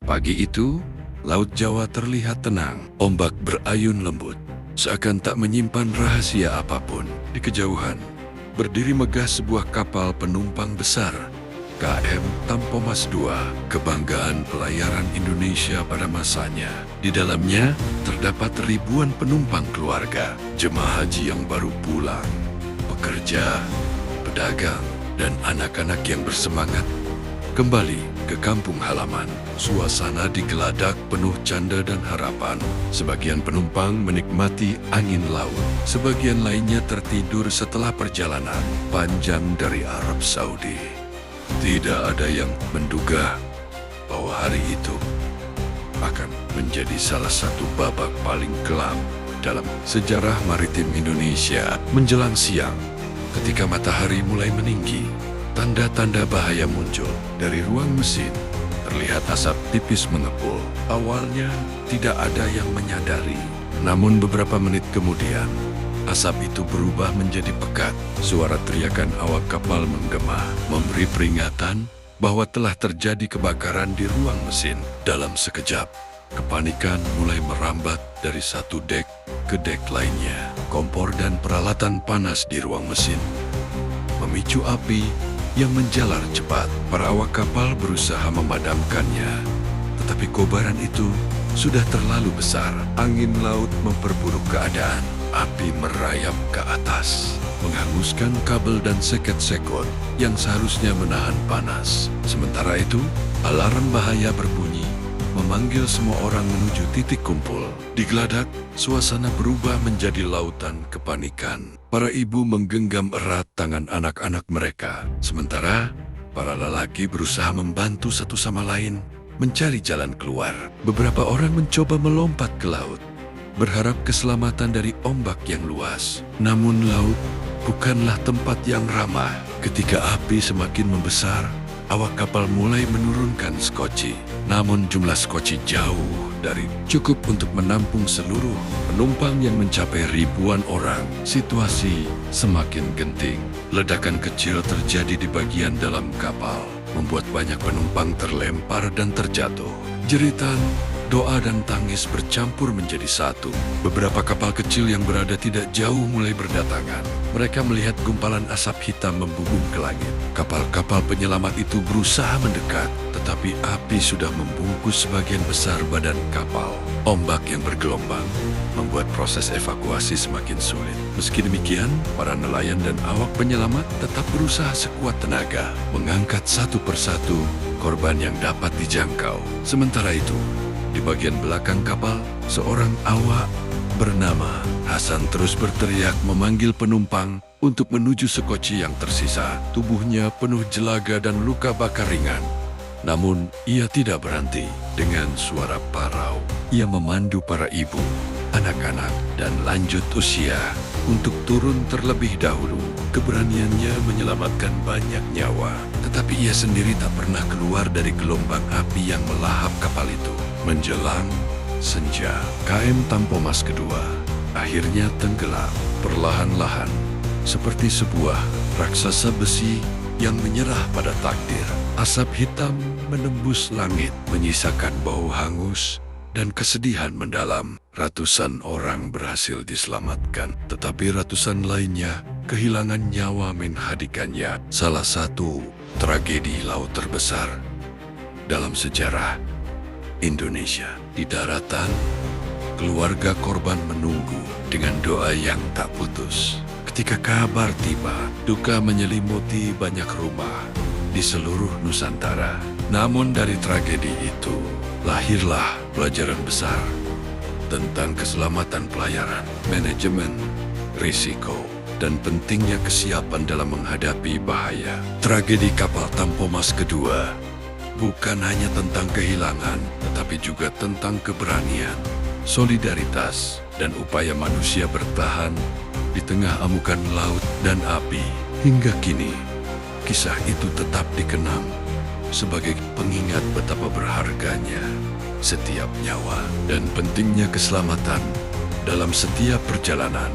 Pagi itu, Laut Jawa terlihat tenang. Ombak berayun lembut, seakan tak menyimpan rahasia apapun. Di kejauhan, berdiri megah sebuah kapal penumpang besar, KM Tampomas II, kebanggaan pelayaran Indonesia pada masanya. Di dalamnya, terdapat ribuan penumpang keluarga, jemaah haji yang baru pulang, pekerja, pedagang, dan anak-anak yang bersemangat kembali ke kampung halaman. Suasana digeladak penuh canda dan harapan. Sebagian penumpang menikmati angin laut. Sebagian lainnya tertidur setelah perjalanan panjang dari Arab Saudi. Tidak ada yang menduga bahwa hari itu akan menjadi salah satu babak paling kelam dalam sejarah maritim Indonesia. Menjelang siang, ketika matahari mulai meninggi, tanda-tanda bahaya muncul. Dari ruang mesin, terlihat asap tipis mengepul. Awalnya, tidak ada yang menyadari. Namun beberapa menit kemudian, asap itu berubah menjadi pekat. Suara teriakan awak kapal menggema, memberi peringatan bahwa telah terjadi kebakaran di ruang mesin. Dalam sekejap, kepanikan mulai merambat dari satu dek ke dek lainnya. Kompor dan peralatan panas di ruang mesin memicu api yang menjalar cepat. Para awak kapal berusaha memadamkannya, tetapi kobaran itu sudah terlalu besar. Angin laut memperburuk keadaan. Api merayap ke atas, menghanguskan kabel dan seket-sekot yang seharusnya menahan panas. Sementara itu, alarm bahaya berbunyi, memanggil semua orang menuju titik kumpul. Digeladak, suasana berubah menjadi lautan kepanikan. Para ibu menggenggam erat tangan anak-anak mereka, sementara para lelaki berusaha membantu satu sama lain mencari jalan keluar. Beberapa orang mencoba melompat ke laut, berharap keselamatan dari ombak yang luas. Namun laut bukanlah tempat yang ramah. Ketika api semakin membesar, awak kapal mulai menurunkan skoci. Namun jumlah skoci jauh dari cukup untuk menampung seluruh penumpang yang mencapai ribuan orang. Situasi semakin genting. Ledakan kecil terjadi di bagian dalam kapal, membuat banyak penumpang terlempar dan terjatuh. Jeritan, doa dan tangis bercampur menjadi satu. Beberapa kapal kecil yang berada tidak jauh mulai berdatangan. Mereka melihat gumpalan asap hitam membumbung ke langit. Kapal-kapal penyelamat itu berusaha mendekat, tetapi api sudah membungkus sebagian besar badan kapal. Ombak yang bergelombang membuat proses evakuasi semakin sulit. Meski demikian, para nelayan dan awak penyelamat tetap berusaha sekuat tenaga, mengangkat satu persatu korban yang dapat dijangkau. Sementara itu, di bagian belakang kapal, seorang awak bernama Hasan terus berteriak memanggil penumpang untuk menuju sekoci yang tersisa. Tubuhnya penuh jelaga dan luka bakar ringan. Namun, ia tidak berhenti. Dengan suara parau, ia memandu para ibu, anak-anak, dan lanjut usia untuk turun terlebih dahulu. Keberaniannya menyelamatkan banyak nyawa, tetapi ia sendiri tak pernah keluar dari gelombang api yang melahap kapal itu. Menjelang senja, KM Tampomas II akhirnya tenggelam perlahan-lahan, seperti sebuah raksasa besi yang menyerah pada takdir. Asap hitam menembus langit, menyisakan bau hangus dan kesedihan mendalam. Ratusan orang berhasil diselamatkan, tetapi ratusan lainnya kehilangan nyawa menghadikannya. Salah satu tragedi laut terbesar dalam sejarah Indonesia. Di daratan, keluarga korban menunggu dengan doa yang tak putus. Ketika kabar tiba, duka menyelimuti banyak rumah di seluruh Nusantara. Namun dari tragedi itu, lahirlah pelajaran besar tentang keselamatan pelayaran, manajemen risiko, dan pentingnya kesiapan dalam menghadapi bahaya. Tragedi kapal Tampomas II bukan hanya tentang kehilangan, tetapi juga tentang keberanian, solidaritas, dan upaya manusia bertahan di tengah amukan laut dan api. Hingga kini, kisah itu tetap dikenang sebagai pengingat betapa berharganya setiap nyawa dan pentingnya keselamatan dalam setiap perjalanan.